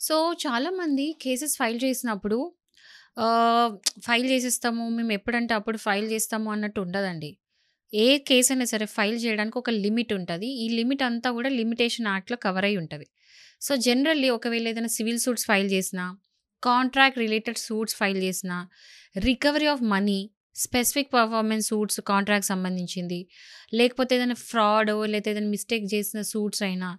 So, చాలామంది cases file చేసినప్పుడు ఆహ్, ఫైల్ చేసేస్తాము. మేము ఎప్పుడంటే అప్పుడు ఫైల్ చేస్తాము అన్నట్టు ఉండదండి. ఏ కేస్ అయినా సరే ఫైల్ చేయడానికి ఒక లిమిట్ ఉంటది. ఈ లిమిట్ అంతా కూడా లిమిటేషన్ యాక్ట్‌లో కవర్ అయ్యి ఉంటది. సో, జనరల్లీ ఒకవేళ ఏదైనా సివిల్ సూట్స్ ఫైల్ చేసినా, కాంట్రాక్ట్ రిలేటెడ్ సూట్స్ ఫైల్ చేసినా, recovery of money, specific performance suits contract సంబంధించింది, లేకపోతే ఏదైనా ఫ్రాడో లేతే ఏదైనా మిస్టేక్ చేసిన సూట్స్ అయినా,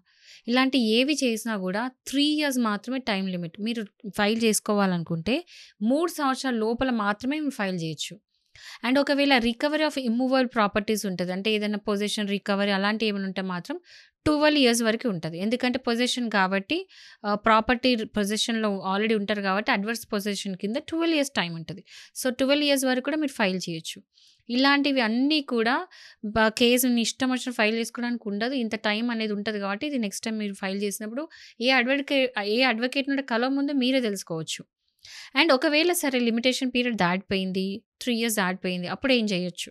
ఇలాంటి ఏవి చేసినా గూడా 3 ఇయర్స్ మాత్రమే టైమ్ లిమిట్. మీరు ఫైల్ చేసుకోవాలనుకుంటే 3 సంవత్సరాల లోపల మాత్రమే మీరు ఫైల్ జేయొచ్చు. అండ్ ఒకవేళ రికవరీ ఆఫ్ ఇమ్మూవబుల్ ప్రాపర్టీస్ ఉంటది. అంటే ఏదైనా పొజిషన్ రికవరీ అలాంటివి ఏమైనా ఉంటే మాత్రం 12 ఇయర్స్ వరకు ఉంటది. ఎందుకంటే పొజిషన్ కాబట్టి ప్రాపర్టీ పొజిషన్‌లో ఆల్రెడీ ఉంటారు కాబట్టి అడ్వర్స్ పొజిషన్ కింద 12 ఇయర్స్ టైమ్ ఉంటది. సో, 12 ఇయర్స్ వరకు కూడా మీరు ఫైల్ చేయొచ్చు. ఇలాంటివి అన్నీ కూడా కేస్ మీ ఇష్టం వచ్చినట్టు ఫైల్ చేసుకోవడానికి ఉండదు. ఇంత టైం అనేది ఉంటది కాబట్టి ఇది నెక్స్ట్ టైమ్ మీరు ఫైల్ చేసినప్పుడు ఏ అడ్వకేట్‌ని కలవక ముందు మీరే తెలుసుకోవచ్చు. అండ్ ఒకవేళ సరే లిమిటేషన్ పీరియడ్ దాటిపోయింది. 3 ఇయర్స్ దాటిపోయింది. అప్పుడేం జేయొచ్చు?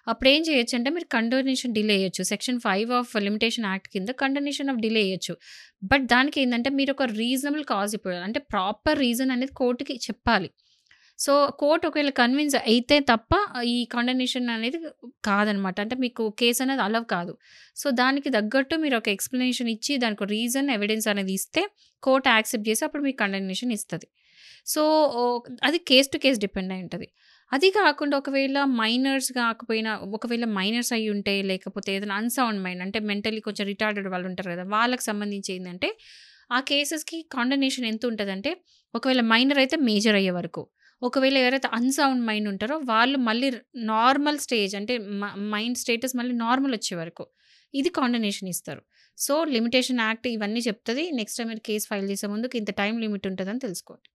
అప్పుడేం చేయొచ్చంటే మీరు కండోనేషన్ డిలే ఎయొచ్చు. సెక్షన్ 5 ఆఫ్ లిమిటేషన్ యాక్ట్ కింద కండోనేషన్ ఆఫ్ డిలే ఎయొచ్చు. బట్ దానికేందంటే మీరొక రీజనబుల్ కాజ్ ఇవ్వాలి. అంటే ప్రాపర్ రీజన్ అనేది కోర్ట్‌కి చెప్పాలి. సో, కోర్ట్ ఒకవేళ కన్విన్స్ అయితే తప్ప ఈ కండోనేషన్ అనేది కాదనమాట. అంటే మీకు కేస్ అనేది అలౌ కాదు. సో, దానికి తగ్గట్టు మీరొక ఎక్స్‌ప్లనేషన్ ఇచ్చి దానికో రీజన్, ఎవిడెన్స్ అనేది ఇస్తే కోర్ట్ యాక్సెప్ట్ చేసి అప్పుడు మీకు కండోనేషన్ ఇస్తది. సో, అది కేస్ టు కేస్ డిపెండ్ అయి ఉంటది. అది కాకుండా ఒకవేళ మైనర్స్ కాకపోయినా ఒకవేళ మైనర్స్ అయ్యుంటే లేకపోతే ఏదైనా అన్‌సౌండ్ మైండ్ అంటే మెంటల్లీ కొంచెం రిటార్డెడ్ వాళ్ళుంటారు కదా! వాళ్ళకి సంబంధించి ఏందంటే ఆ కేసెస్‌కి కండోనేషన్ ఎంతుంటదంటే ఒకవేళ మైనర్ అయితే మేజర్ అయ్యే వరకు. ఒకవేళ ఎవరైతే అన్‌సౌండ్ మైండ్ ఉంటారో వాళ్ళు మళ్ళీ నార్మల్ స్టేజ్ అంటే మైండ్ స్టేటస్ మళ్ళీ నార్మల్ వచ్చే వరకు. ఇది కండోనేషన్ ఇస్తారు. సో, లిమిటేషన్ యాక్ట్ ఇవన్నీ చెప్తది. నెక్స్ట్ టైమ్ మీరు కేస్ ఫైల్ చేసే ముందుకు ఇంత టైమ్ లిమిట్ ఉంటదని తెలుసుకోండి.